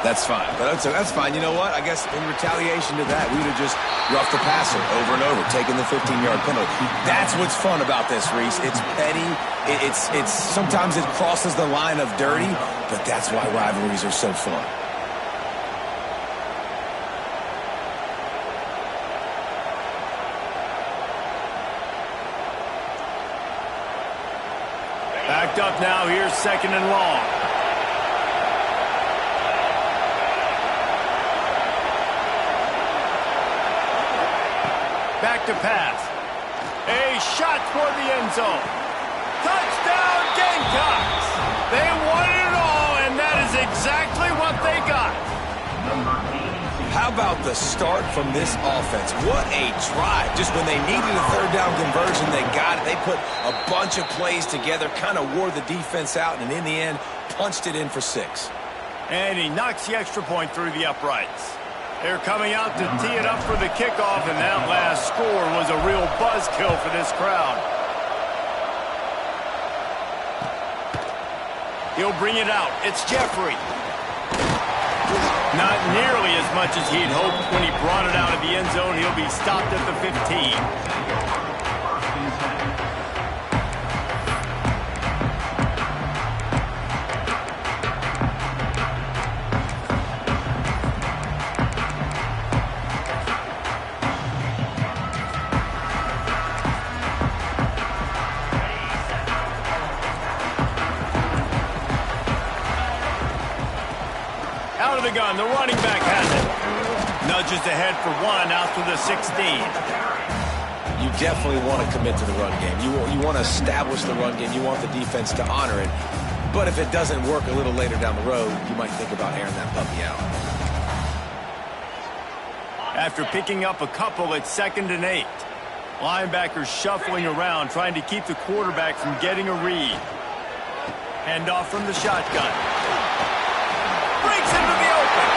That's fine. But that's fine. You know what? I guess in retaliation to that, we would have just roughed the passer over and over, taking the 15-yard penalty. That's what's fun about this, Reese. It's petty. It's sometimes it crosses the line of dirty, but that's why rivalries are so fun. Backed up now. Here's 2nd and long. Back to pass. A shot toward the end zone. Touchdown, Gamecocks. They won it all, and that is exactly what they got. How about the start from this offense? What a drive. Just when they needed a 3rd down conversion, they got it. They put a bunch of plays together, kind of wore the defense out, and in the end, punched it in for 6. And he knocks the extra point through the uprights. They're coming out to tee it up for the kickoff, and that last score was a real buzzkill for this crowd. He'll bring it out. It's Jeffrey. Not nearly as much as he'd hoped when he brought it out of the end zone. He'll be stopped at the 15. Out of the gun, the running back has it. Nudges ahead for 1 out to the 16. You definitely want to commit to the run game. You want to establish the run game. You want the defense to honor it. But if it doesn't work a little later down the road, you might think about airing that puppy out. After picking up a couple, it's 2nd and 8. Linebackers shuffling around, trying to keep the quarterback from getting a read. Handoff from the shotgun. Breaks into the open.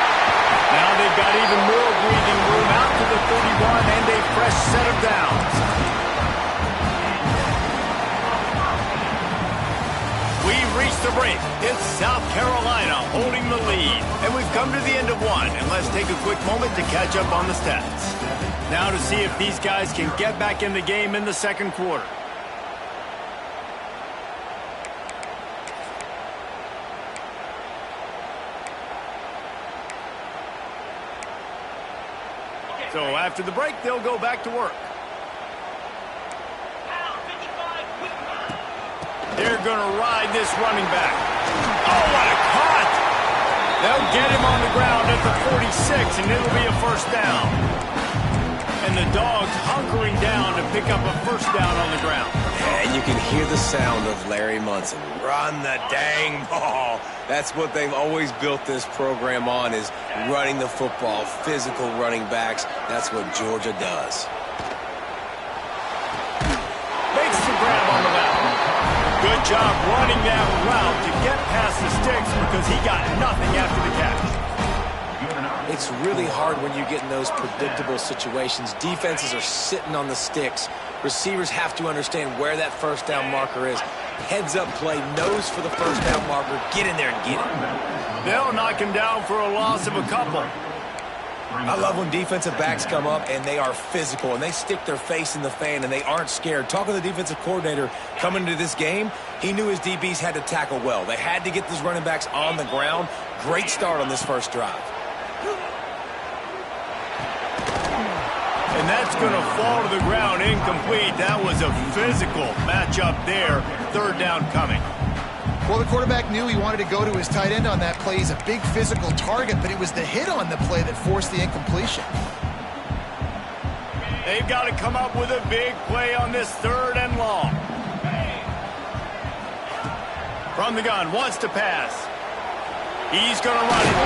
Now they've got even more breathing room out to the 31 and a fresh set of downs. We've reached the break. It's South Carolina holding the lead. And we've come to the end of 1. And let's take a quick moment to catch up on the stats. Now to see if these guys can get back in the game in the 2nd quarter. So after the break, they'll go back to work. They're going to ride this running back. Oh, what a cut! They'll get him on the ground at the 46, and it'll be a 1st down. And the Dogs hunkering down to pick up a 1st down on the ground. And you can hear the sound of Larry Munson. Run the dang ball. That's what they've always built this program on, is running the football, physical running backs. That's what Georgia does. Makes the grab on the mound. Good job running that route to get past the sticks because he got nothing after the catch. It's really hard when you get in those predictable situations. Defenses are sitting on the sticks. Receivers have to understand where that 1st down marker is. Heads up play, nose for the 1st down marker. Get in there and get it. They'll knock him down for a loss of a couple. I love when defensive backs come up and they are physical and they stick their face in the fan and they aren't scared. Talking to the defensive coordinator coming into this game, he knew his DBs had to tackle well. They had to get these running backs on the ground. Great start on this 1st drive. And that's going to fall to the ground incomplete. That was a physical matchup there. 3rd down coming. Well, the quarterback knew he wanted to go to his tight end on that play. He's a big physical target, but it was the hit on the play that forced the incompletion. They've got to come up with a big play on this 3rd and long. From the gun, wants to pass. He's going to run it.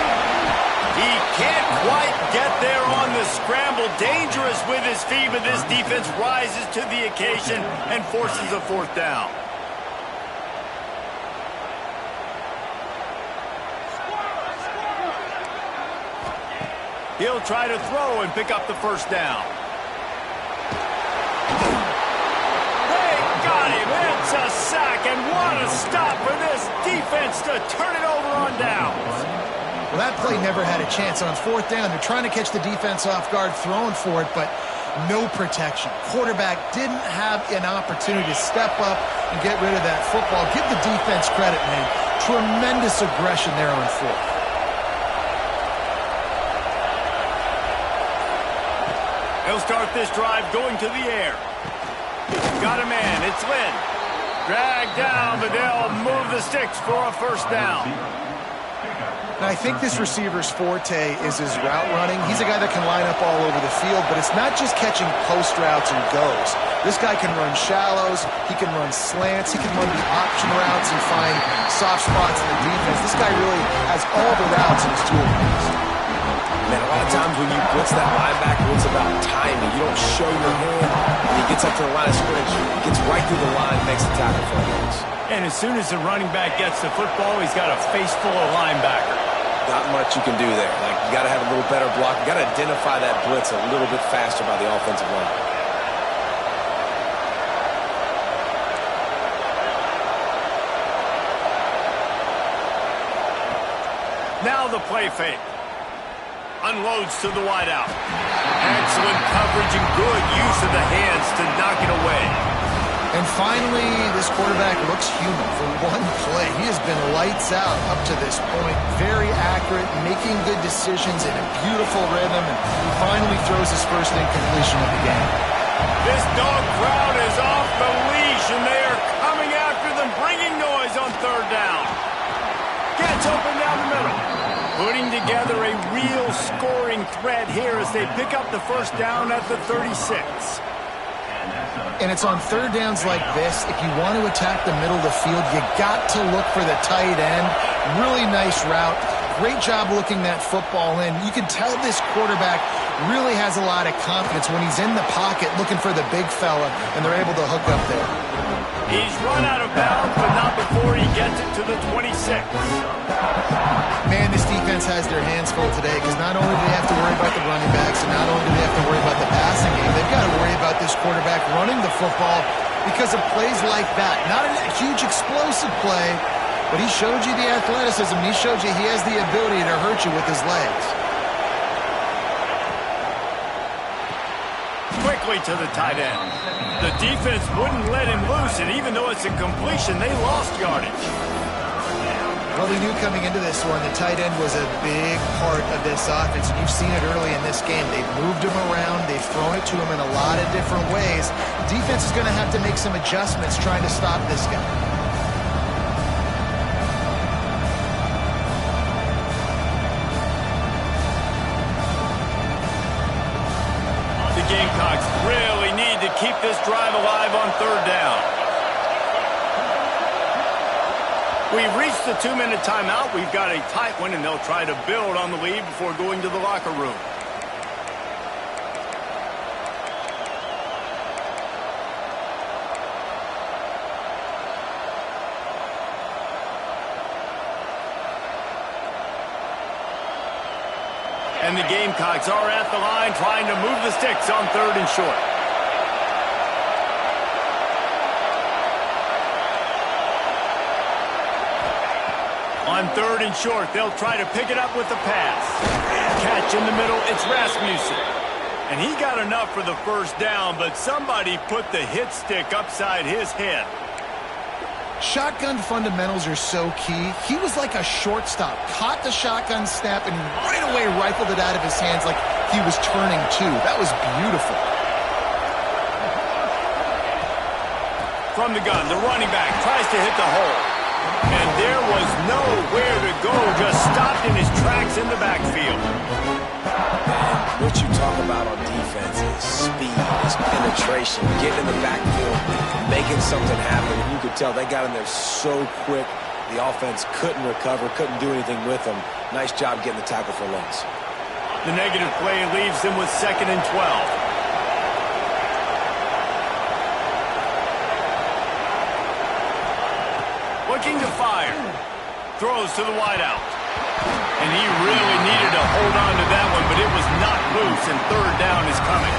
He can't quite get there on the scramble. Dangerous with his feet, but this defense rises to the occasion and forces a 4th down. He'll try to throw and pick up the 1st down. They got him. It's a sack, and what a stop for this defense to turn it over on downs. Well, that play never had a chance. On fourth down, they're trying to catch the defense off guard, throwing for it, but no protection. Quarterback didn't have an opportunity to step up and get rid of that football. Give the defense credit, man. Tremendous aggression there on fourth. He'll start this drive going to the air. Got a man. It's Lynn. Dragged down, but they'll move the sticks for a first down. And I think this receiver's forte is his route running. He's a guy that can line up all over the field, but it's not just catching post routes and goes. This guy can run shallows, he can run slants, he can run the option routes and find soft spots in the defense. This guy really has all the routes in his toolbox. Man, a lot of times when you blitz that linebacker, it's about timing. You don't show your hand. When he gets up to the line of scrimmage, he gets right through the line, makes the tackle for a loss. And as soon as the running back gets the football, he's got a face full of linebacker. Not much you can do there. Like, you got to have a little better block. You got to identify that blitz a little bit faster by the offensive line. Now the play fake. Unloads to the wideout. Excellent coverage and good use of the hands to knock it away. And finally, this quarterback looks human for one play. He has been lights out up to this point. Very accurate, making good decisions in a beautiful rhythm, and he finally throws his first incompletion of the game. This dog crowd is off the leash, and they are coming after them, bringing noise on third down. Gets open down the middle. Putting together a real scoring threat here as they pick up the first down at the 36. And it's on third downs like this, if you want to attack the middle of the field, you got to look for the tight end. Really nice route. Great job looking that football in. You can tell this quarterback really has a lot of confidence when he's in the pocket looking for the big fella, and they're able to hook up there. He's run out of bounds, but not before he gets it to the 26. Man, this defense has their hands full today because not only do they have to worry about the running backs and not only do they have to worry about the passing game, they've got to worry about this quarterback running the football because of plays like that. Not a huge explosive play, but he showed you the athleticism. He showed you he has the ability to hurt you with his legs. Quickly to the tight end. The defense wouldn't let him loose, and even though it's a completion, they lost yardage. Well, we knew coming into this one, the tight end was a big part of this offense, and you've seen it early in this game. They've moved him around. They've thrown it to him in a lot of different ways. The defense is going to have to make some adjustments trying to stop this guy. The Gamecocks really need to keep this drive alive on third down. We've reached the 2-minute timeout. We've got a tight one, and they'll try to build on the lead before going to the locker room. And the Gamecocks are at the line trying to move the sticks on third and short. On third and short, they'll try to pick it up with the pass. Catch in the middle, it's Rasmussen. And he got enough for the first down, but somebody put the hit stick upside his head. Shotgun fundamentals are so key. He was like a shortstop, caught the shotgun snap, and right away rifled it out of his hands like he was turning two. That was beautiful. From the gun, the running back tries to hit the hole. And there was nowhere to go, just stopped in his tracks in the backfield. Man, what you talk about on defense is speed, is penetration, getting in the backfield, making something happen. And you could tell they got in there so quick, the offense couldn't recover, couldn't do anything with them. Nice job getting the tackle for loss. The negative play leaves them with 2nd and 12. Looking to fire. Throws to the wideout. And he really needed to hold on to that one, but it was not loose, and third down is coming.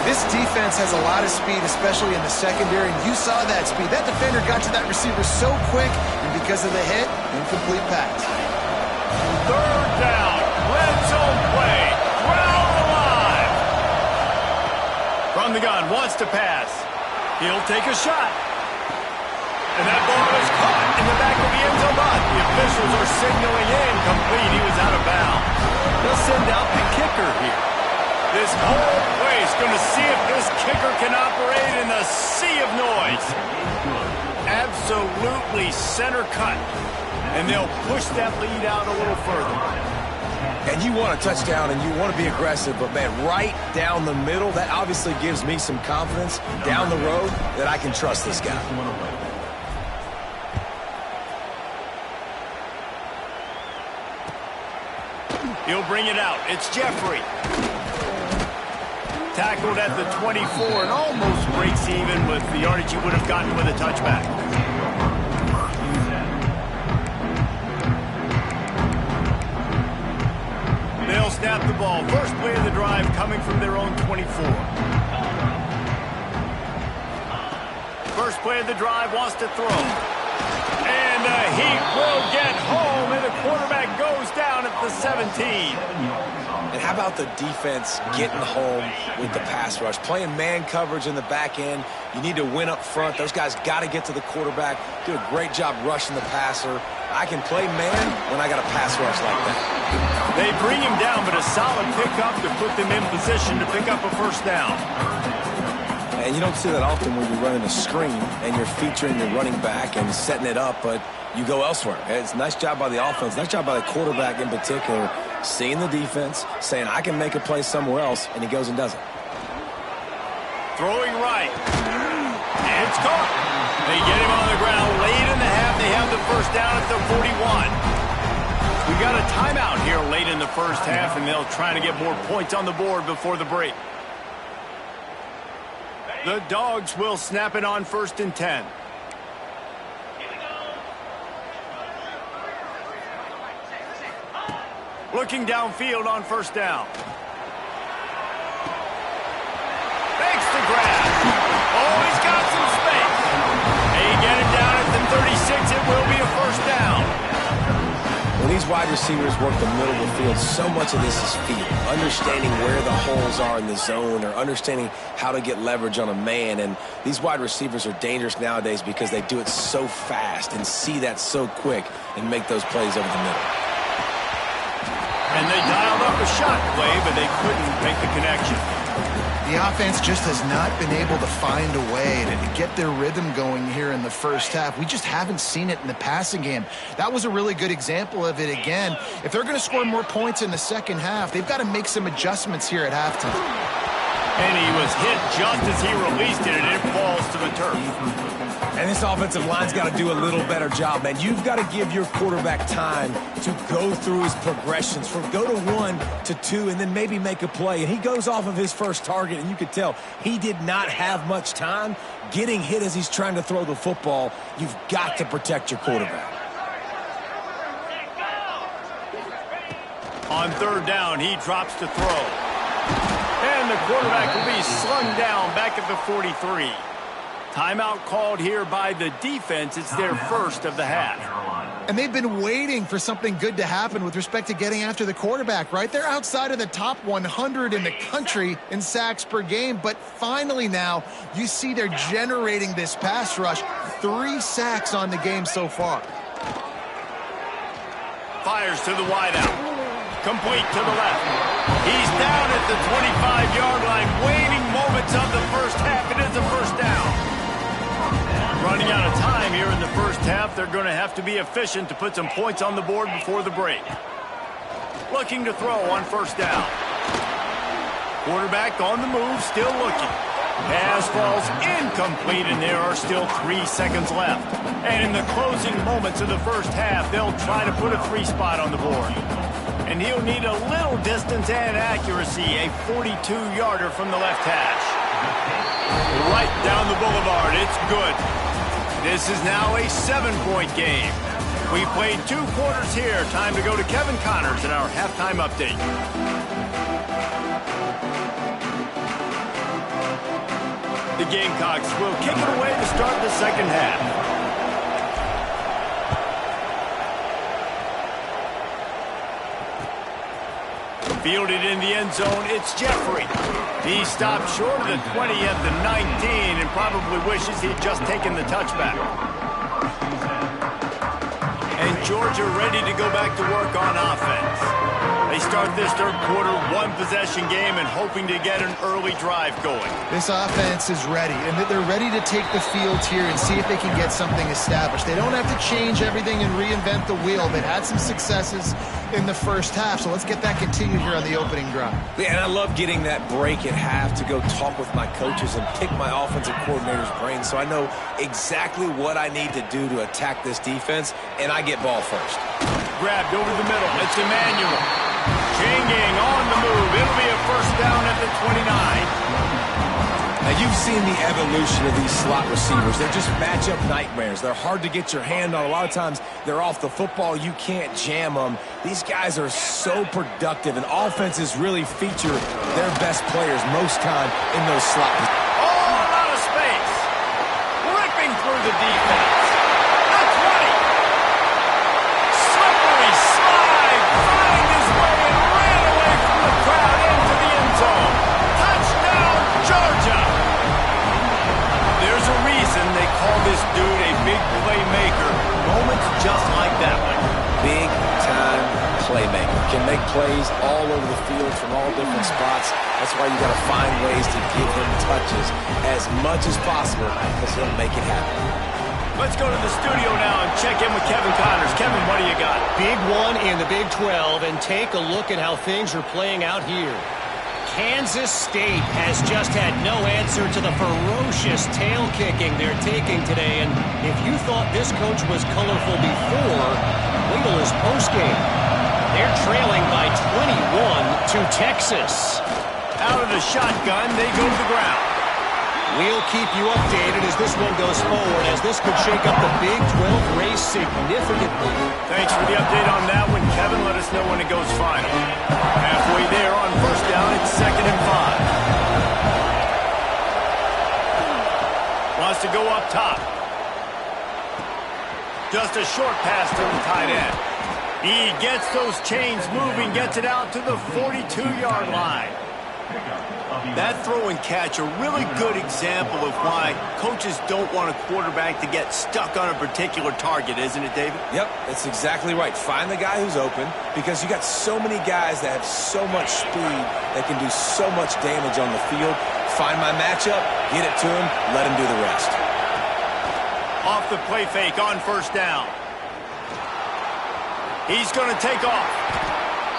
This defense has a lot of speed, especially in the secondary, and you saw that speed. That defender got to that receiver so quick, and because of the hit, incomplete pass. Third the gun, wants to pass. He'll take a shot. And that ball is caught in the back of the end zone. But the officials are signaling incomplete. He was out of bounds. They'll send out the kicker here. This whole place going to see if this kicker can operate in the sea of noise. Absolutely center cut. And they'll push that lead out a little further. And you want a touchdown and you want to be aggressive, but man, right down the middle, that obviously gives me some confidence down the road that I can trust this guy. He'll bring it out. It's Jeffrey. Tackled at the 24 and almost breaks even with the yardage he would have gotten with a touchback. They'll snap the ball. First play of the drive coming from their own 24. First play of the drive wants to throw. And he will get home, and the quarterback goes down at the 17. And how about the defense getting home with the pass rush? Playing man coverage in the back end. You need to win up front. Those guys got to get to the quarterback. Do a great job rushing the passer. I can play man when I got a pass rush like that. They bring him down, but a solid pickup to put them in position to pick up a first down. And you don't see that often when you're running a screen and you're featuring your running back and setting it up, but you go elsewhere. It's a nice job by the offense, nice job by the quarterback in particular, seeing the defense, saying, I can make a play somewhere else, and he goes and does it. Throwing right. And it's caught. They get him on the ground late in the half. They have the first down at the 41. We got a timeout here late in the first half, and they'll try to get more points on the board before the break. The Dogs will snap it on 1st and 10. Looking downfield on first down. Makes the grab. Oh, he's got some space. They get him down at the 36. It will be a first down. When these wide receivers work the middle of the field, so much of this is feel. Understanding where the holes are in the zone or understanding how to get leverage on a man. And these wide receivers are dangerous nowadays because they do it so fast and see that so quick and make those plays over the middle. And they dialed up a shot play, but they couldn't make the connection. The offense just has not been able to find a way to get their rhythm going here in the first half. We just haven't seen it in the passing game. That was a really good example of it again. If they're going to score more points in the second half, they've got to make some adjustments here at halftime. And he was hit just as he released it, and it falls to the turf. And this offensive line's got to do a little better job, man. You've got to give your quarterback time to go through his progressions from go to 1 to 2 and then maybe make a play. And he goes off of his first target, and you could tell he did not have much time getting hit as he's trying to throw the football. You've got to protect your quarterback. On third down, he drops to throw. And the quarterback will be slung down back at the 43. Timeout called here by the defense. It's their first of the half. And they've been waiting for something good to happen with respect to getting after the quarterback, right? They're outside of the top 100 in the country in sacks per game, but finally now you see they're generating this pass rush. 3 sacks on the game so far. Fires to the wideout. Complete to the left. He's down at the 25-yard line. Waning moments of the first half. It is a first down. Running out of time here in the first half. They're going to have to be efficient to put some points on the board before the break. Looking to throw on first down. Quarterback on the move, still looking. Pass falls incomplete, and there are still 3 seconds left. And in the closing moments of the first half, they'll try to put a 3 spot on the board. And he'll need a little distance and accuracy, a 42-yarder from the left hash. Right down the boulevard, it's good. This is now a 7-point game. We played 2 quarters here. Time to go to Kevin Connors in our halftime update. The Gamecocks will kick it away to start the second half. Fielded in the end zone, it's Jeffrey. He stopped short of the 20 at the 19 and probably wishes he'd just taken the touchback. And Georgia ready to go back to work on offense. They start this third quarter one-possession game and hoping to get an early drive going. This offense is ready, and they're ready to take the field here and see if they can get something established. They don't have to change everything and reinvent the wheel. They've had some successes in the first half, so let's get that continued here on the opening drive. Yeah, and I love getting that break at half to go talk with my coaches and pick my offensive coordinator's brain so I know exactly what I need to do to attack this defense, and I get ball first. Grabbed over the middle. It's Emmanuel. Changing on the move. It'll be a first down at the 29. Now, you've seen the evolution of these slot receivers. They're just matchup nightmares. They're hard to get your hand on. A lot of times, they're off the football. You can't jam them. These guys are so productive, and offenses really feature their best players most time in those slot positions. All out of space. Ripping through the defense. The 20. Slippery slide. Find his way and ran away from the crowd into the end zone. Touchdown, Georgia. There's a reason they call this dude a big playmaker. Moments just like that one. Big-time playmaker. Can make plays all over the field from all different spots. That's why you got to find ways to give him touches as much as possible because he'll make it happen. Let's go to the studio now and check in with Kevin Connors. Kevin, what do you got? Big one in the Big 12, and take a look at how things are playing out here. Kansas State has just had no answer to the ferocious tail kicking they're taking today, and if you thought this coach was colorful before, wait till his postgame. They're trailing by 21 to Texas. Out of the shotgun, they go to the ground. We'll keep you updated as this one goes forward, as this could shake up the Big 12 race significantly. Thanks for the update on that one, Kevin. Let us know when it goes final. Halfway there on first down, it's 2nd and 5. Wants to go up top. Just a short pass to the tight end. He gets those chains moving, gets it out to the 42-yard line. That throw and catch, a really good example of why coaches don't want a quarterback to get stuck on a particular target, isn't it, David? Yep, that's exactly right. Find the guy who's open because you got so many guys that have so much speed that can do so much damage on the field. Find my matchup, get it to him, let him do the rest. Off the play fake on first down. He's going to take off.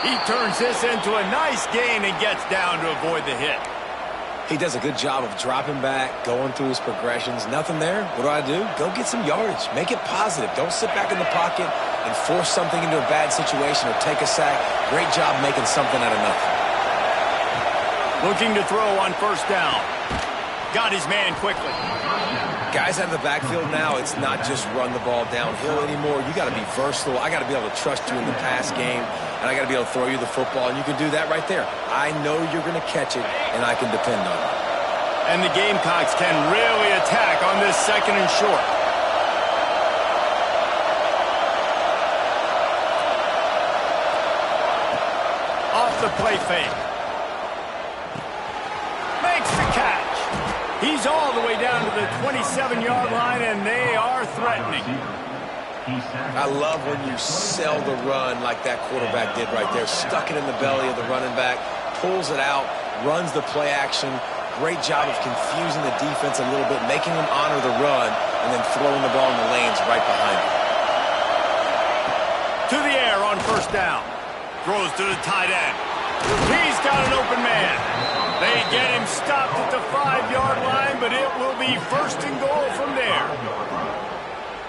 He turns this into a nice gain and gets down to avoid the hit. He does a good job of dropping back, going through his progressions. Nothing there. What do? Go get some yardage. Make it positive. Don't sit back in the pocket and force something into a bad situation or take a sack. Great job making something out of nothing. Looking to throw on first down. Got his man quickly. Guys out of the backfield now, it's not just run the ball downhill anymore. You got to be versatile. I got to be able to trust you in the pass game, and I got to be able to throw you the football, and you can do that right there. I know you're going to catch it, and I can depend on it. And the Gamecocks can really attack on this 2nd and short. Off the play fake. Makes the catch. He's all the way down to the 27-yard line, and they are threatening. I love when you sell the run like that quarterback did right there. Stuck it in the belly of the running back, pulls it out, runs the play action. Great job of confusing the defense a little bit, making them honor the run, and then throwing the ball in the lanes right behind him. To the air on first down. Throws to the tight end. He's got an open man. They get him stopped at the 5-yard line, but it will be 1st and goal from there.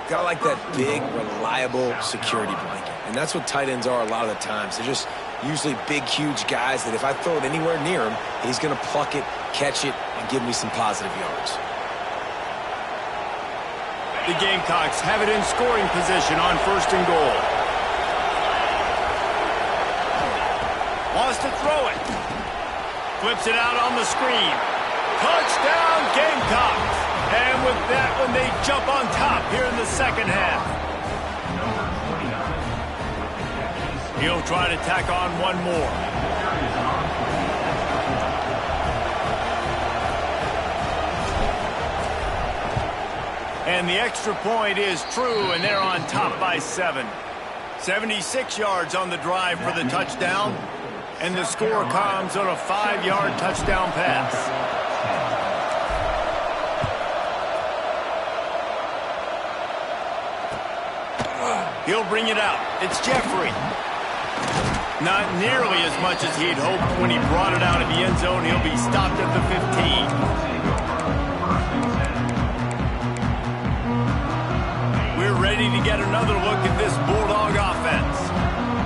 Gotta like that big, reliable security blanket. And that's what tight ends are a lot of the times. They're just usually big, huge guys that if I throw it anywhere near him, he's going to pluck it, catch it, and give me some positive yards. The Gamecocks have it in scoring position on 1st and goal. Wants to throw it. Flips it out on the screen. Touchdown, Gamecocks. And with that one, they jump on top here in the 2nd half. He'll try to tack on one more. And the extra point is true, and they're on top by 7. 76 yards on the drive for the touchdown, and the score comes on a 5-yard touchdown pass. He'll bring it out. It's Jeffrey. Not nearly as much as he'd hoped when he brought it out of the end zone. He'll be stopped at the 15. We're ready to get another look at this Bulldog offense.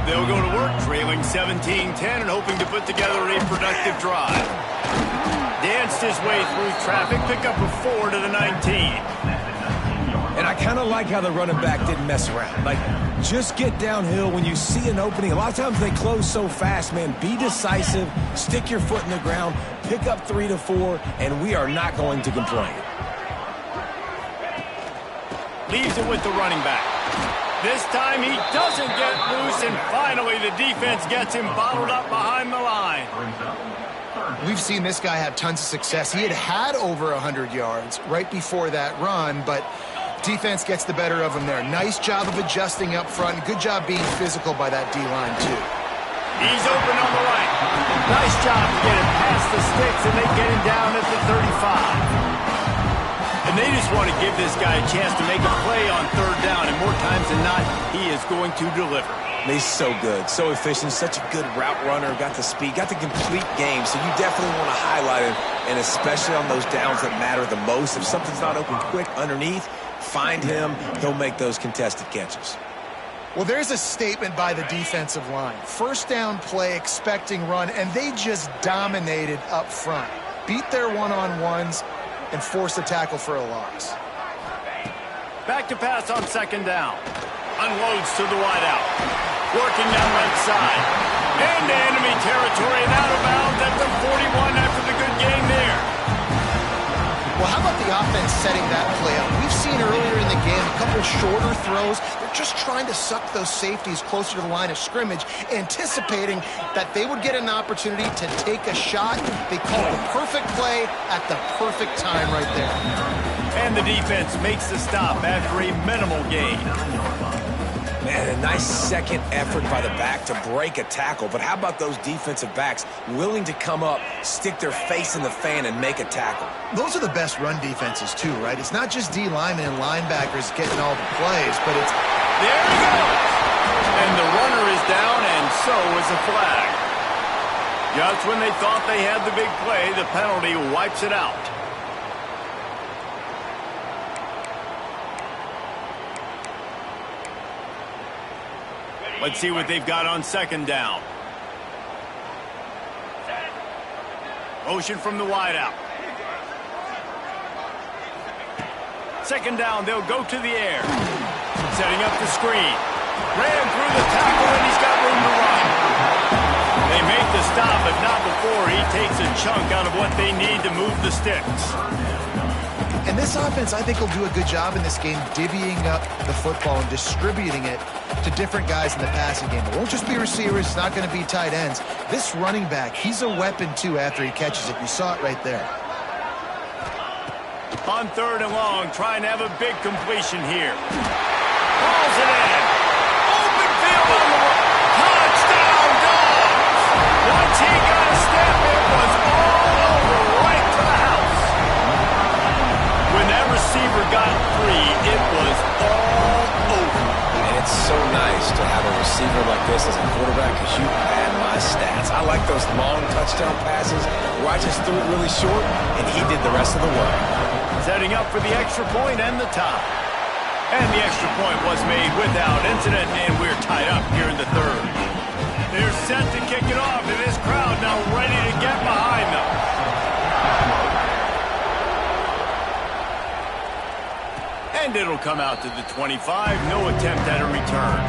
They'll go to work trailing 17-10 and hoping to put together a productive drive. Danced his way through traffic, pick up a 4 to the 19. And I kind of like how the running back didn't mess around. Like, just get downhill when you see an opening. A lot of times they close so fast, man. Be decisive, stick your foot in the ground, pick up 3 to 4, and we are not going to complain. Leaves it with the running back. This time he doesn't get loose, and finally the defense gets him bottled up behind the line. We've seen this guy have tons of success. He had over 100 yards right before that run, but defense gets the better of him there. Nice job of adjusting up front. Good job being physical by that D-line, too. He's open on the right. Nice job to get him past the sticks, and they get him down at the 35. And they just want to give this guy a chance to make a play on third down, and more times than not, he is going to deliver. He's so good, so efficient, such a good route runner, got the speed, got the complete game, so you definitely want to highlight him, and especially on those downs that matter the most. If something's not open quick underneath, find him, he'll make those contested catches. Well, there's a statement by the defensive line. First down play, expecting run, and they just dominated up front. Beat their one-on-ones and force a tackle for a loss. Back to pass on second down. Unloads to the wideout. Working down left side. Into enemy territory and out of bounds at the 41 after the good gain there. Well, how about the offense setting that play up? We've seen earlier in the game a couple shorter throws. They're just trying to suck those safeties closer to the line of scrimmage, anticipating that they would get an opportunity to take a shot. They called the perfect play at the perfect time right there. And the defense makes the stop after a minimal gain. Man, a nice second effort by the back to break a tackle. But how about those defensive backs willing to come up, stick their face in the fan, and make a tackle? Those are the best run defenses, too, right? It's not just D linemen and linebackers getting all the plays, but it's... There he goes! And the runner is down, and so is the flag. Just when they thought they had the big play, the penalty wipes it out. Let's see what they've got on second down. Motion from the wideout. Second down, they'll go to the air. Setting up the screen. Ran through the tackle, and he's got room to run. They make the stop, but not before he takes a chunk out of what they need to move the sticks. And this offense, I think, will do a good job in this game divvying up the football and distributing it to different guys in the passing game. It won't just be receivers. It's not going to be tight ends. This running back, he's a weapon, too, after he catches it. You saw it right there. On third and long, trying to have a big completion here. Balls it in. Open field on the right. Touchdown, Dogs! Once he got a step, it was all over right to the house. When that receiver got free, it was all over. And it's so nice to have a receiver like this as a quarterback because you had my stats. I like those long touchdown passes where I just threw it really short and he did the rest of the work. Setting up for the extra point and the tie. And the extra point was made without incident, and we're tied up here in the third. They're set to kick it off, and this crowd now ready to get behind them. And it'll come out to the 25. No attempt at a return.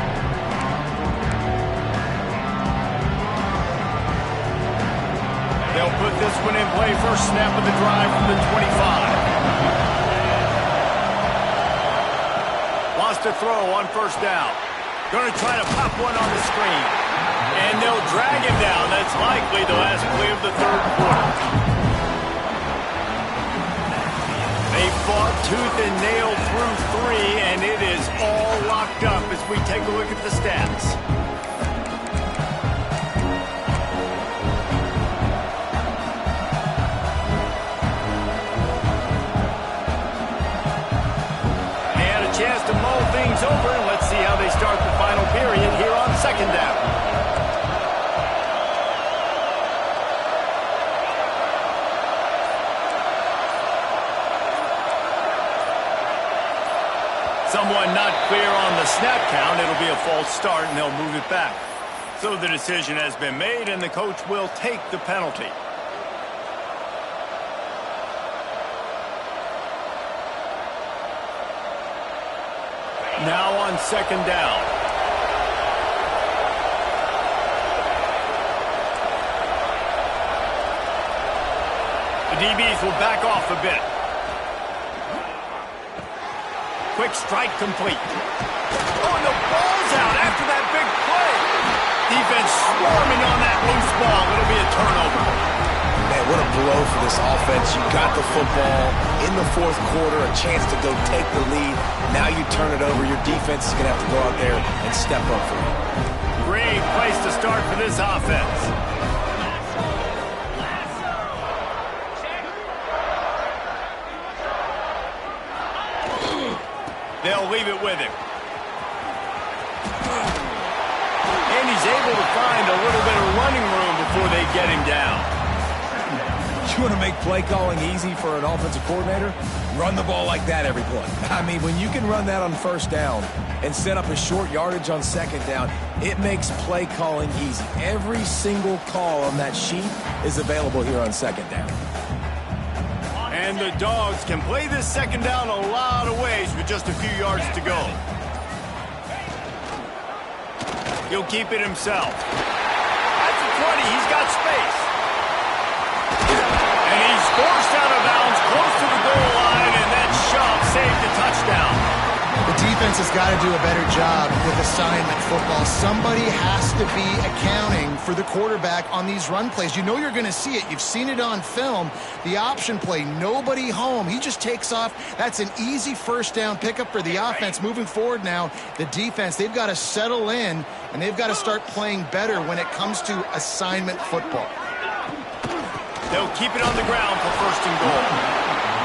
They'll put this one in play. First snap of the drive from the 25. Lost a throw on first down. Going to try to pop one on the screen. And they'll drag him down. That's likely the last play of the third quarter. They fought tooth and nail through 3, and it is all locked up as we take a look at the stats. They had a chance to mull things over, and let's see how they start the final period here on second down. Someone not clear on the snap count. It'll be a false start, and they'll move it back. So the decision has been made, and the coach will take the penalty. Now on second down. The DBs will back off a bit. Quick strike complete. Oh, and the ball's out after that big play. Defense swarming on that loose ball. It'll be a turnover. Man, what a blow for this offense. You got the football in the fourth quarter, a chance to go take the lead. Now you turn it over. Your defense is going to have to go out there and step up for you. Great place to start for this offense. They'll leave it with him. And he's able to find a little bit of running room before they get him down. You want to make play calling easy for an offensive coordinator? Run the ball like that every play. I mean, when you can run that on first down and set up a short yardage on second down, it makes play calling easy. Every single call on that sheet is available here on second down. And the Dogs can play this second down a lot of ways with just a few yards to go. He'll keep it himself. That's a 20. He's got space. And he's forced out of bounds close to the goal line, and that shove saved a touchdown. The defense has got to do a better job with assignment football. Somebody has to be accounting for the quarterback on these run plays. You know you're going to see it. You've seen it on film. The option play, nobody home. He just takes off. That's an easy first down pickup for the offense. Moving forward now, the defense, they've got to settle in, and they've got to start playing better when it comes to assignment football. They'll keep it on the ground for first and goal.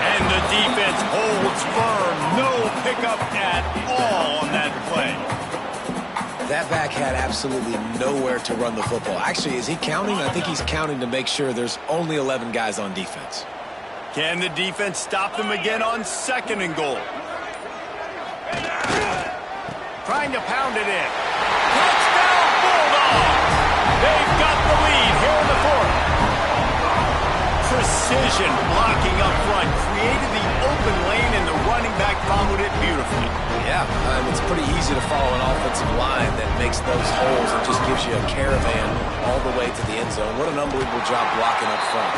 And the defense holds firm. No pickup at all on that play. That back had absolutely nowhere to run the football. Actually, is he counting? I think he's counting to make sure there's only 11 guys on defense. Can the defense stop them again on second and goal? Trying to pound it in. Touchdown, Bulldogs! They've got the lead here in the fourth. Precision blocking up front created the open lane, and the running back followed it beautifully. Yeah, it's pretty easy to follow an offensive line that makes those holes and just gives you a caravan all the way to the end zone. What an unbelievable job blocking up front.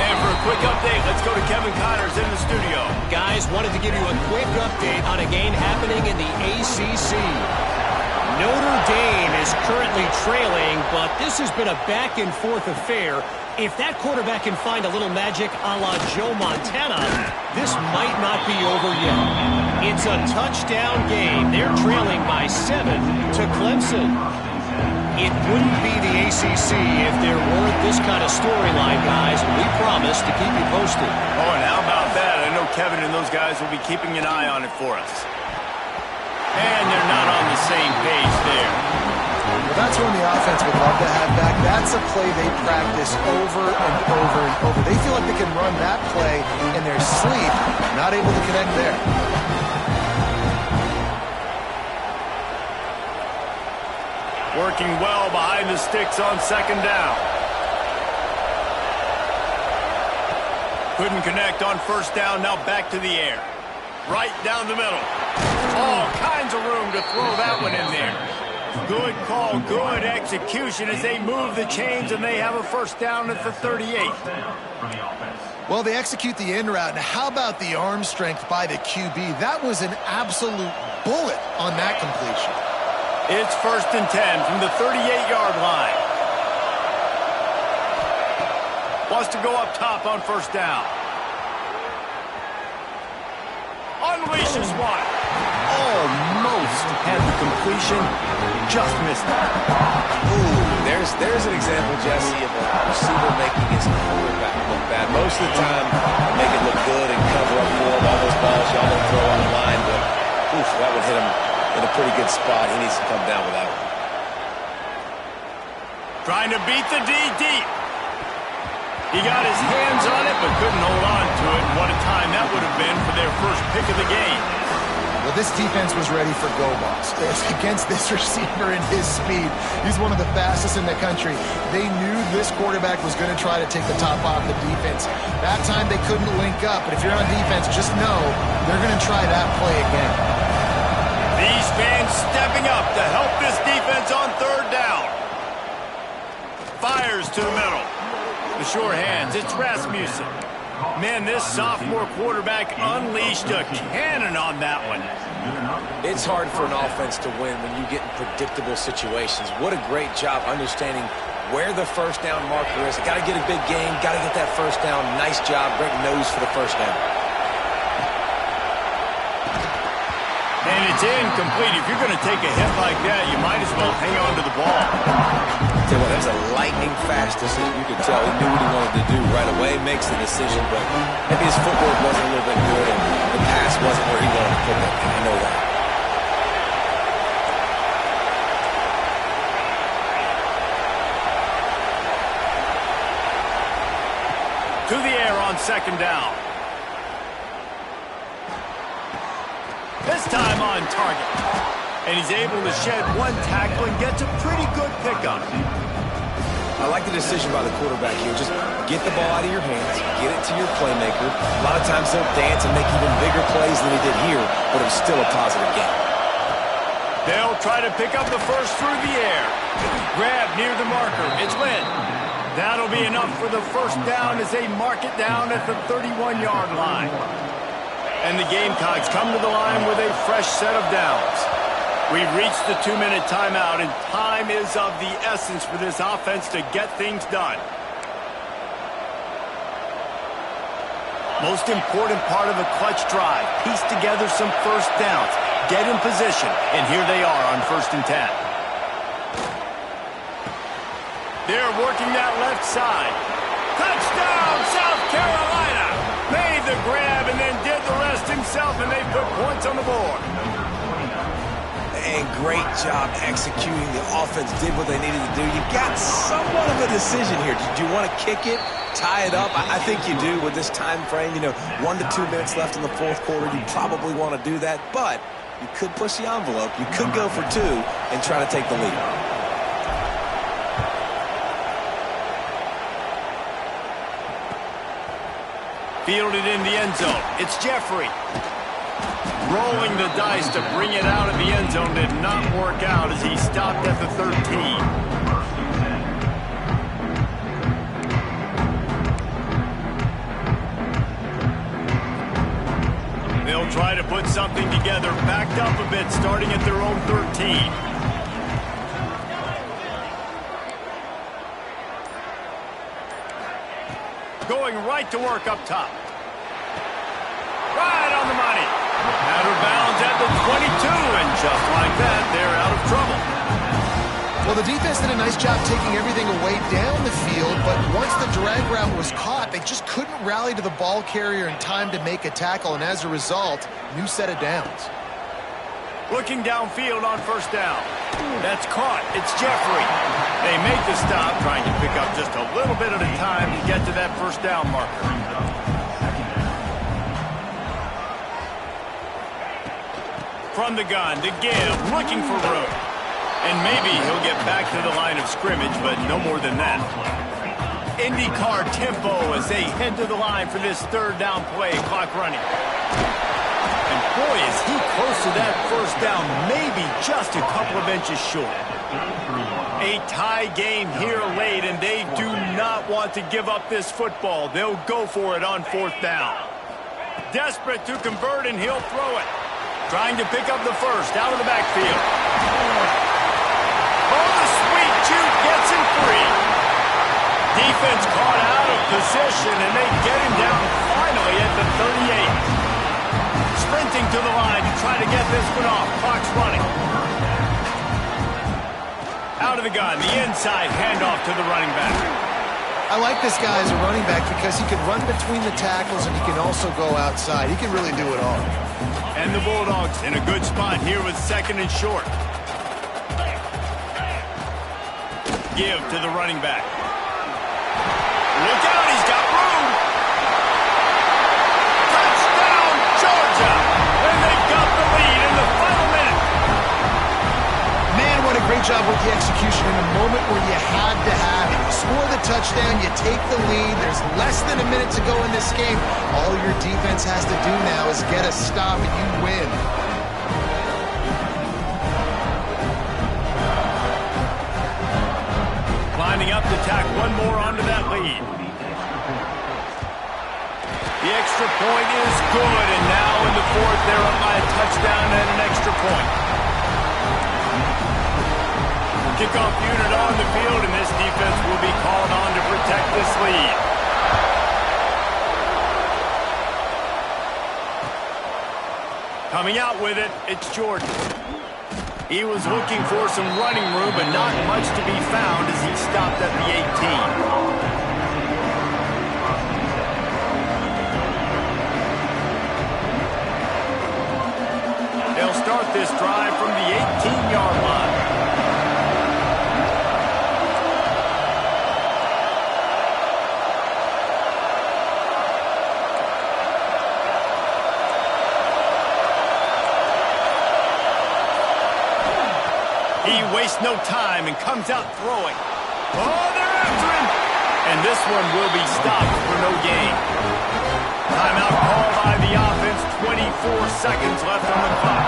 And for a quick update, let's go to Kevin Connors in the studio. Guys, wanted to give you a quick update on a game happening in the ACC. Notre Dame is currently trailing, but this has been a back-and-forth affair. If that quarterback can find a little magic a la Joe Montana, this might not be over yet. It's a touchdown game. They're trailing by 7 to Clemson. It wouldn't be the ACC if there weren't this kind of storyline, guys, and we promise to keep you posted. Oh, and how about that? I know Kevin and those guys will be keeping an eye on it for us. And they're not on the same page there. Well, that's one the offense would love to have back. That's a play they practice over and over and over. They feel like they can run that play in their sleep, not able to connect there. Working well behind the sticks on second down. Couldn't connect on first down, now back to the air. Right down the middle. All kinds of room to throw that one in there. Good call, good execution as they move the chains, and they have a first down at the 38. Well, they execute the in route. Now, how about the arm strength by the QB? That was an absolute bullet on that completion. It's 1st and 10 from the 38-yard line. Wants to go up top on 1st down. Unleashes one. Almost had the completion. Just missed it. Ooh, there's an example, Jesse, of a receiver making his quarterback look bad. Most of the time, make it look good and cover up for him. All those balls y'all don't throw on the line, but oof, that would hit him in a pretty good spot. He needs to come down with that one. Trying to beat the D deep. He got his hands on it, but couldn't hold on to it. And what a time that would have been for their first pick of the game. Well, this defense was ready for go-balls. Against this receiver and his speed, he's one of the fastest in the country. They knew this quarterback was going to try to take the top off the defense. That time they couldn't link up, but if you're on defense, just know they're going to try that play again. These fans stepping up to help this defense on 3rd down. Fires to the middle. The sure hands, it's Rasmussen. Man, this sophomore quarterback unleashed a cannon on that one. It's hard for an offense to win when you get in predictable situations. What a great job understanding where the 1st down marker is. Got to get a big game, got to get that 1st down. Nice job, great nose for the 1st down. And it's incomplete. If you're going to take a hit like that, you might as well hang on to the ball. Tell you what, that's a lightning-fast decision. You could tell he knew what he wanted to do right away. Makes the decision, but maybe his footwork wasn't a little bit good, and the pass wasn't where he wanted to put that thing. I know that. To the air on 2nd down. This time on target. And he's able to shed one tackle and gets a pretty good pickup. I like the decision by the quarterback here. Just get the ball out of your hands, get it to your playmaker. A lot of times they'll dance and make even bigger plays than he did here, but it was still a positive game. They'll try to pick up the first through the air. Grab near the marker. It's Lynn. That'll be enough for the 1st down as they mark it down at the 31-yard line. And the Gamecocks come to the line with a fresh set of downs. We've reached the 2-minute timeout, and time is of the essence for this offense to get things done. Most important part of a clutch drive, piece together some 1st downs, get in position, and here they are on 1st and 10. They're working that left side. Touchdown, South Carolina! Made the grab and then did the rest himself, and they put points on the board. And great job executing. The offense did what they needed to do. You got somewhat of a decision here. Do you want to kick it, tie it up? I think you do with this time frame. 1 to 2 minutes left in the 4th quarter. You probably want to do that, but you could push the envelope. You could go for 2 and try to take the lead. Fielded in the end zone. It's Jeffrey. Rolling the dice to bring it out of the end zone did not work out as he stopped at the 13. They'll try to put something together, backed up a bit, starting at their own 13. Going right to work up top. Right on the money. Out of bounds at the 22, and just like that, they're out of trouble. Well, the defense did a nice job taking everything away down the field, but once the drag route was caught, they just couldn't rally to the ball carrier in time to make a tackle, and as a result, new set of downs. Looking downfield on 1st down. That's caught. It's Jeffrey. They make the stop, trying to pick up just a little bit at a time to get to that 1st down marker. From the gun to give, looking for room. And maybe he'll get back to the line of scrimmage, but no more than that. IndyCar tempo as they head to the line for this 3rd down play, clock running. And boy, is he close to that 1st down, maybe just a couple of inches short. A tie game here late, and they do not want to give up this football. They'll go for it on 4th down. Desperate to convert, and he'll throw it. Trying to pick up the first out of the backfield. Oh, the sweet juke gets him free. Defense caught out of position, and they get him down finally at the 38. Sprinting to the line to try to get this one off. Clock's running. Out of the gun, the inside handoff to the running back. I like this guy as a running back because he can run between the tackles and he can also go outside. He can really do it all. And the Bulldogs in a good spot here with 2nd and short. Give to the running back. Look out, he's got room. Touchdown, Georgia. And they've got the lead in the final minute. Man, what a great job with the execution in a moment where you had to have it. You score the touchdown, you take the lead. There's less than a minute to go in this game. All your defense has to do now is get a stop and you win. Lining up to tack one more onto that lead. The extra point is good, and now in the 4th, they're up by a touchdown and an extra point. Kickoff unit on the field, and this defense will be called on to protect this lead. Coming out with it, it's Jordan. He was looking for some running room, but not much to be found as he stopped at the 18. They'll start this drive from the 18-yard line. He wastes no time and comes out throwing. Oh, they're after him! And this one will be stopped for no gain. Timeout called by the offense. 24 seconds left on the clock.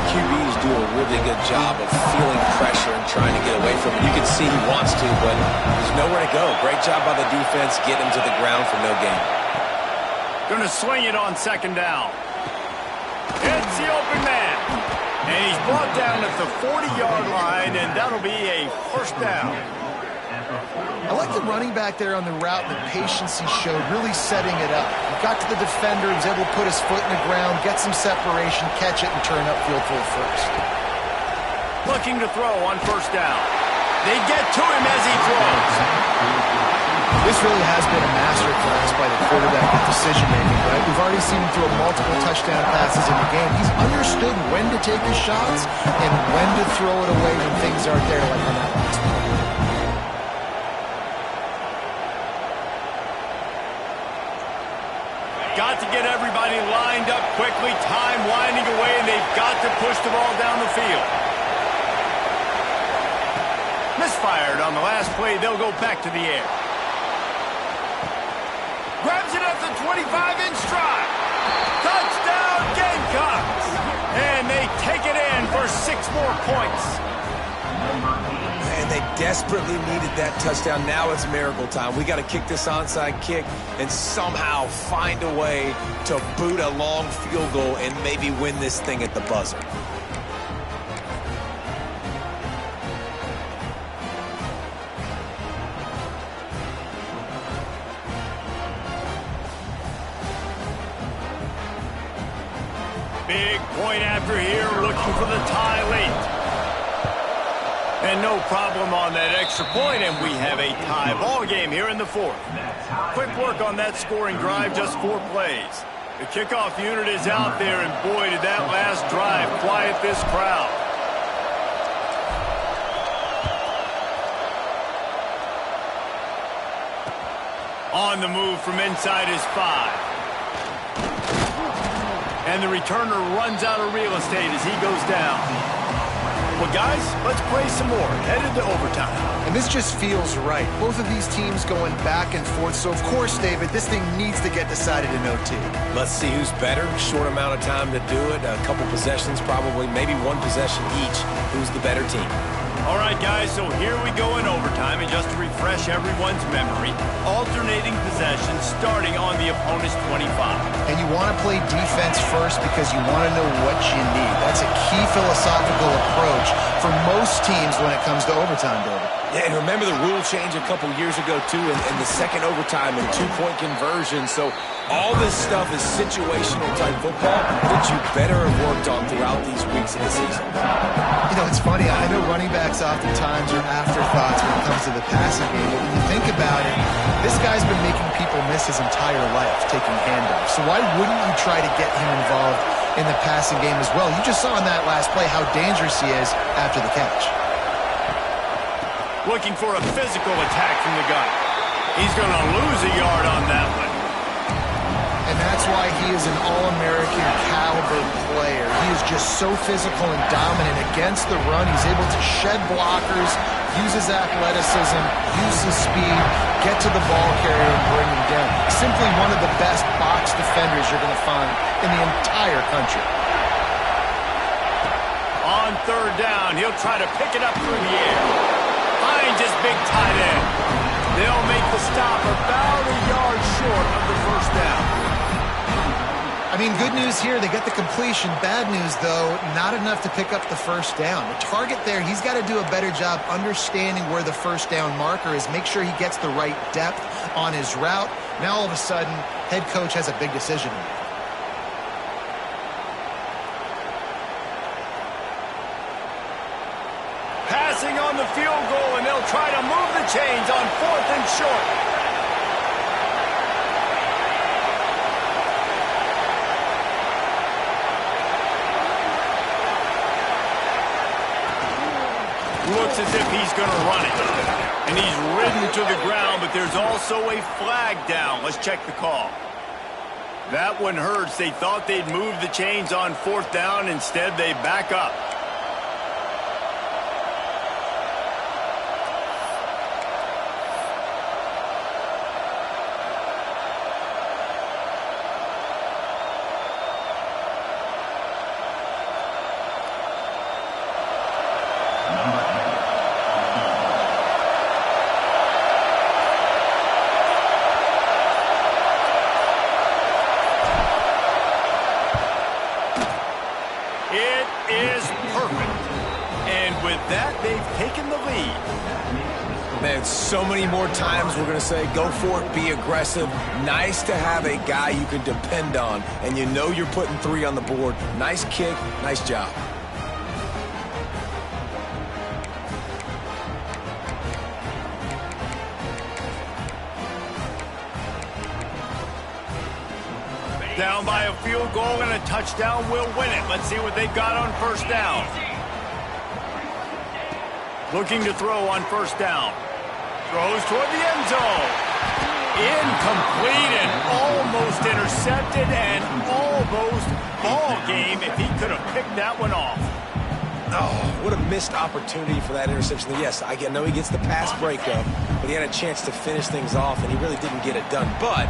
QBs do a really good job of feeling pressure and trying to get away from it. You can see he wants to, but there's nowhere to go. Great job by the defense getting him to the ground for no gain. Going to swing it on 2nd down. It's the open man. And he's brought down at the 40-yard line, and that'll be a 1st down. I like the running back there on the route and the patience he showed, really setting it up. He got to the defender, he was able to put his foot in the ground, get some separation, catch it, and turn upfield for a 1st. Looking to throw on 1st down. They get to him as he throws. This really has been a masterclass by the quarterback with decision-making, right? We've already seen him throw multiple touchdown passes in the game. He's understood when to take his shots and when to throw it away when things aren't there, like on that last one. Got to get everybody lined up quickly. Time winding away, and they've got to push the ball down the field. Misfired on the last play. They'll go back to the air. Grabs it at the 25 in stride. Touchdown, Gamecocks. And they take it in for 6 more points. And they desperately needed that touchdown. Now it's miracle time. We got to kick this onside kick and somehow find a way to boot a long field goal and maybe win this thing at the buzzer. Big point after here, looking for the tie late. And no problem on that extra point, and we have a tie ball game here in the 4th. Quick work on that scoring drive, just 4 plays. The kickoff unit is out there, and boy, did that last drive quiet this crowd. On the move from inside his 5. And the returner runs out of real estate as he goes down. Well, guys, let's play some more. Headed to overtime. And this just feels right. Both of these teams going back and forth. So, of course, David, this thing needs to get decided in OT. Let's see who's better. Short amount of time to do it. A couple possessions, probably, maybe 1 possession each. Who's the better team? All right, guys, so here we go in overtime, and just to refresh everyone's memory, alternating possessions starting on the opponent's 25. And you want to play defense first because you want to know what you need. That's a key philosophical approach for most teams when it comes to overtime, David. Yeah, and remember the rule change a couple years ago, too, in the second overtime and two-point conversion. So all this stuff is situational-type football that you better have worked on throughout these weeks of the season. You know, it's funny. I know running backs oftentimes are afterthoughts when it comes to the passing game. But when you think about it, this guy's been making people miss his entire life taking handoffs. So why wouldn't you try to get him involved in the passing game as well? You just saw in that last play how dangerous he is after the catch. Looking for a physical attack from the gun. He's going to lose a yard on that one. And that's why he is an All-American caliber player. He is just so physical and dominant against the run. He's able to shed blockers, use his athleticism, use his speed, get to the ball carrier and bring him down. Simply one of the best box defenders you're going to find in the entire country. On third down, he'll try to pick it up through the air. Finds his big tight end. They'll make the stop about a yard short of the first down. I mean, good news here, they get the completion. Bad news, though, not enough to pick up the first down. The target there, he's got to do a better job understanding where the first down marker is, make sure he gets the right depth on his route. Now, all of a sudden, head coach has a big decision to make. Passing on the field goal, and they'll try to move the chains on 4th and short. Looks as if he's going to run it. And he's ridden to the ground, but there's also a flag down. Let's check the call. That one hurts. They thought they'd move the chains on 4th down. Instead, they back up. Man, so many more times we're going to say, go for it, be aggressive. Nice to have a guy you can depend on, and you know you're putting 3 on the board. Nice kick, nice job. Down by a field goal and a touchdown will win it. Let's see what they've got on first down. Looking to throw on first down. Throws toward the end zone. Incomplete and almost intercepted and almost ball game if he could have picked that one off. Oh, what a missed opportunity for that interception. Yes, I know he gets the pass breakup, but he had a chance to finish things off, and he really didn't get it done. But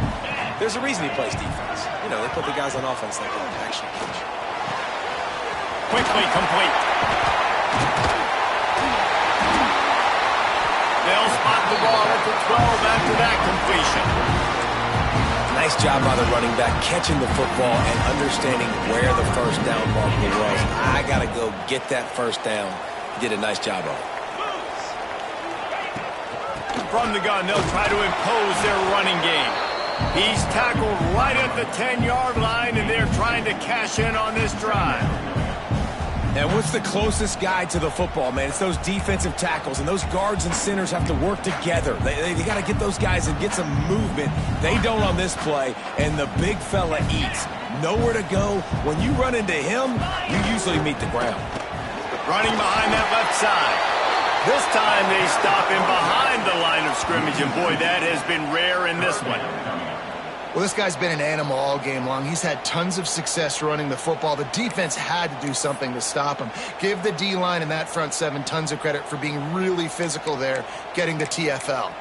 there's a reason he plays defense. You know, they put the guys on offense that can actually catch. Quickly complete. They'll spot the ball at the 12 after that completion. Nice job by the running back catching the football and understanding where the first down marker was. I got to go get that first down. He did a nice job of it. From the gun, they'll try to impose their running game. He's tackled right at the 10-yard line, and they're trying to cash in on this drive. And what's the closest guy to the football, man? It's those defensive tackles, and those guards and centers have to work together. They got to get those guys and get some movement. They don't on this play, and the big fella eats. Nowhere to go. When you run into him, you usually meet the ground. Running behind that left side. This time they stop him behind the line of scrimmage, and boy, that has been rare in this one. Well, this guy's been an animal all game long. He's had tons of success running the football. The defense had to do something to stop him. Give the D-line and that front 7 tons of credit for being really physical there, getting the TFL.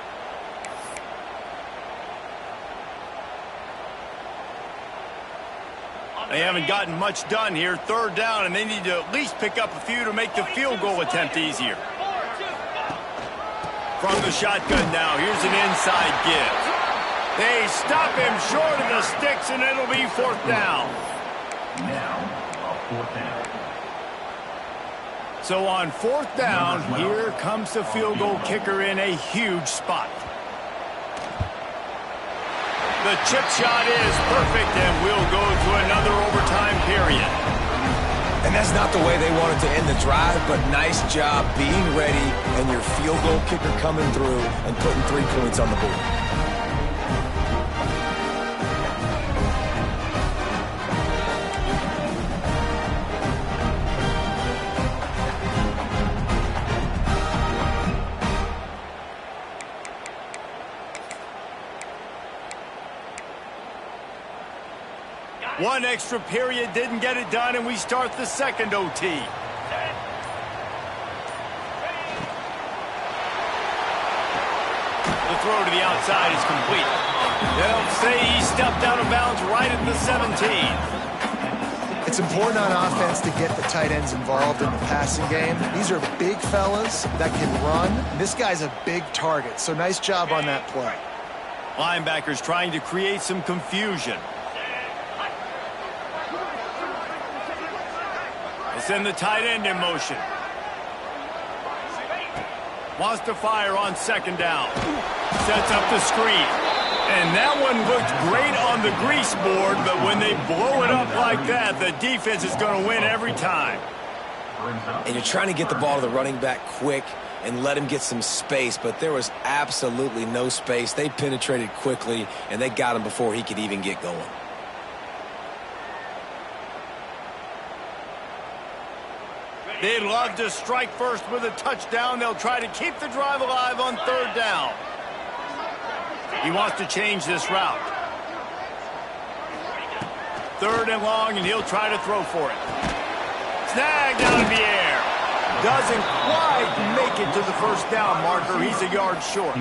They haven't gotten much done here. 3rd down, and they need to at least pick up a few to make the field goal attempt easier. From the shotgun now, here's an inside give. They stop him short of the sticks, and it'll be 4th down. Now, a 4th down. So on 4th down, here comes the field goal kicker in a huge spot. The chip shot is perfect, and we'll go to another overtime period. And that's not the way they wanted to end the drive, but nice job being ready and your field goal kicker coming through and putting 3 points on the board. One extra period didn't get it done, and we start the second OT. The throw to the outside is complete. They'll say he stepped out of bounds right at the 17. It's important on offense to get the tight ends involved in the passing game. These are big fellas that can run. This guy's a big target, so nice job on that play. Linebackers trying to create some confusion. Send the tight end in motion. Wants to fire on 2nd down. Sets up the screen. And that one looked great on the grease board, but when they blow it up like that, the defense is going to win every time. And you're trying to get the ball to the running back quick and let him get some space, but there was absolutely no space. They penetrated quickly, and they got him before he could even get going. They'd love to strike first with a touchdown. They'll try to keep the drive alive on 3rd down. He wants to change this route. 3rd and long, and he'll try to throw for it. Snagged out of the air. Doesn't quite make it to the 1st down marker. He's a yard short.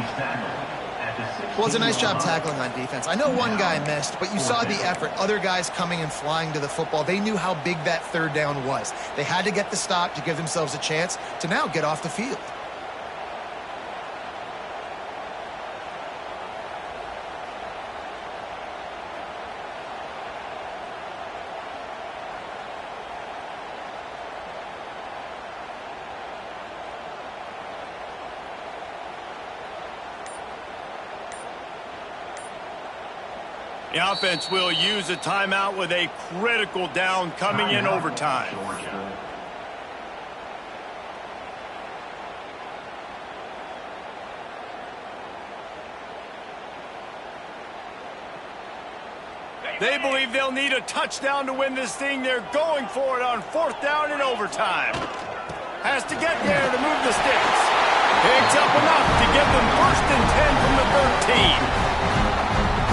Well, it's a nice job tackling on defense. I know one guy missed, but you saw the effort. Other guys coming and flying to the football. They knew how big that 3rd down was. They had to get the stop to give themselves a chance to now get off the field. The offense will use a timeout with a critical down coming in overtime. They believe they'll need a touchdown to win this thing. They're going for it on 4th down in overtime. Has to get there to move the sticks. Picks up enough to give them 1st and 10 from the 13.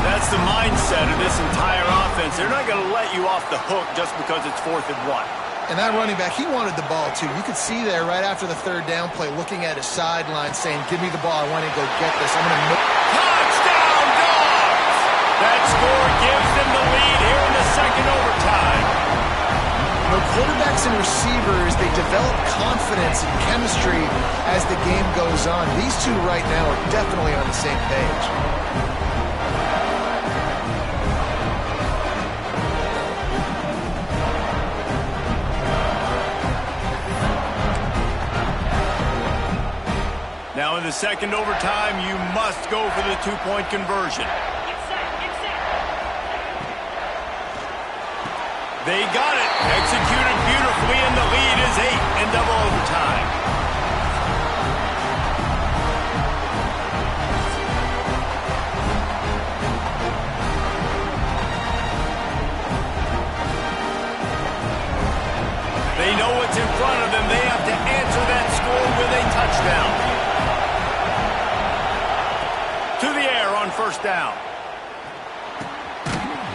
That's the mindset of this entire offense. They're not going to let you off the hook just because it's 4th and 1. And that running back, he wanted the ball, too. You could see there right after the 3rd down play, looking at his sideline, saying, give me the ball. I want to go get this. I'm going to... Touchdown, Dogs! That score gives them the lead here in the second overtime. You know, quarterbacks and receivers, they develop confidence and chemistry as the game goes on. These two right now are definitely on the same page. Now in the second overtime, you must go for the 2-point conversion. They got it. Executed beautifully, and the lead is 8 in double overtime. They know what's in front of them. They have to answer that score with a touchdown. To the air on 1st down.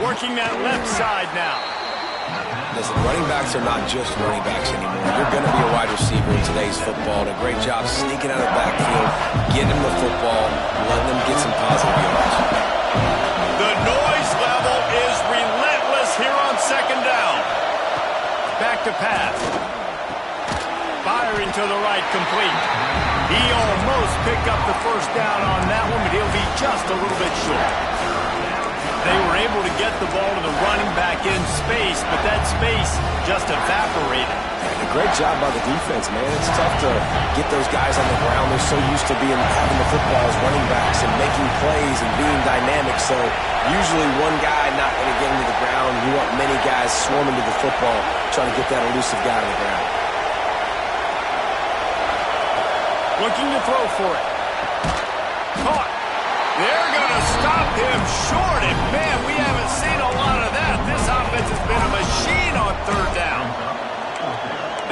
Working that left side now. Listen, running backs are not just running backs anymore. You're going to be a wide receiver in today's football. And a great job sneaking out of the backfield, getting them the football, letting them get some positive yards. The noise level is relentless here on 2nd down. Back to pass. Firing to the right, complete. He almost picked up the first down on that one, but he'll be just a little bit short. They were able to get the ball to the running back in space, but that space just evaporated. And a great job by the defense, man. It's tough to get those guys on the ground. They're so used to having the football as running backs and making plays and being dynamic. So usually one guy not going to get him to the ground. You want many guys swarming to the football, trying to get that elusive guy on the ground. Looking to throw for it. Caught. They're going to stop him short, and man, we haven't seen a lot of that. This offense has been a machine on third down.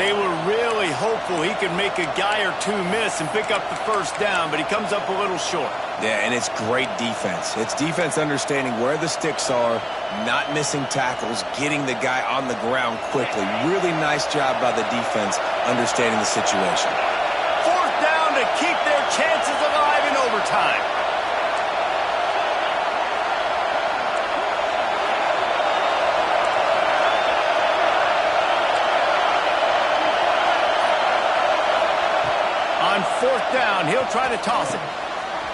They were really hopeful he could make a guy or two miss and pick up the first down, but he comes up a little short. Yeah, and it's great defense. It's defense understanding where the sticks are, not missing tackles, getting the guy on the ground quickly. Really nice job by the defense understanding the situation. Fourth down to keep their chances alive in overtime. On fourth down, he'll try to toss it.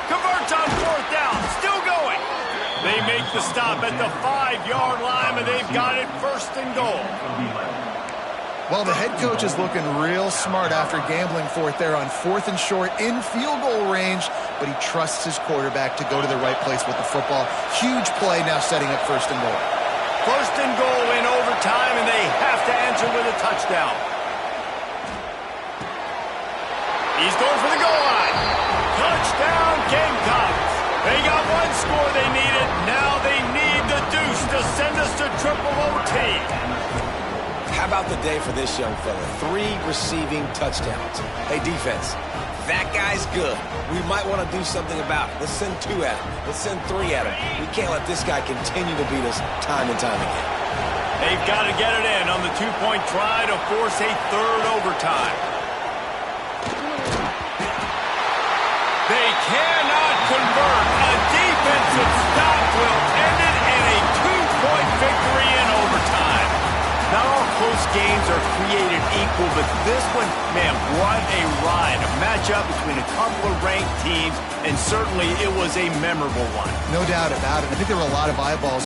Converts on fourth down, still going. They make the stop at the 5-yard line, and they've got it first and goal. Well, the head coach is looking real smart after gambling for it there on fourth and short in field goal range, but he trusts his quarterback to go to the right place with the football. Huge play now setting up first and goal. First and goal in overtime, and they have to answer with a touchdown. He's going for the goal line. Touchdown, Gamecocks. They got one score they needed. Now they need the deuce to send us to triple OT. How about the day for this young fella? 3 receiving touchdowns. Hey, defense, that guy's good. We might want to do something about it. Let's send 2 at him. Let's send 3 at him. We can't let this guy continue to beat us time and time again. They've got to get it in on the 2-point try to force a third overtime. They cannot convert. A defensive stop will end it in a 2-point victory in overtime. Not all close games are created equal, but this one, man, what a ride. A matchup between a couple of ranked teams, and certainly it was a memorable one. No doubt about it. I think there were a lot of eyeballs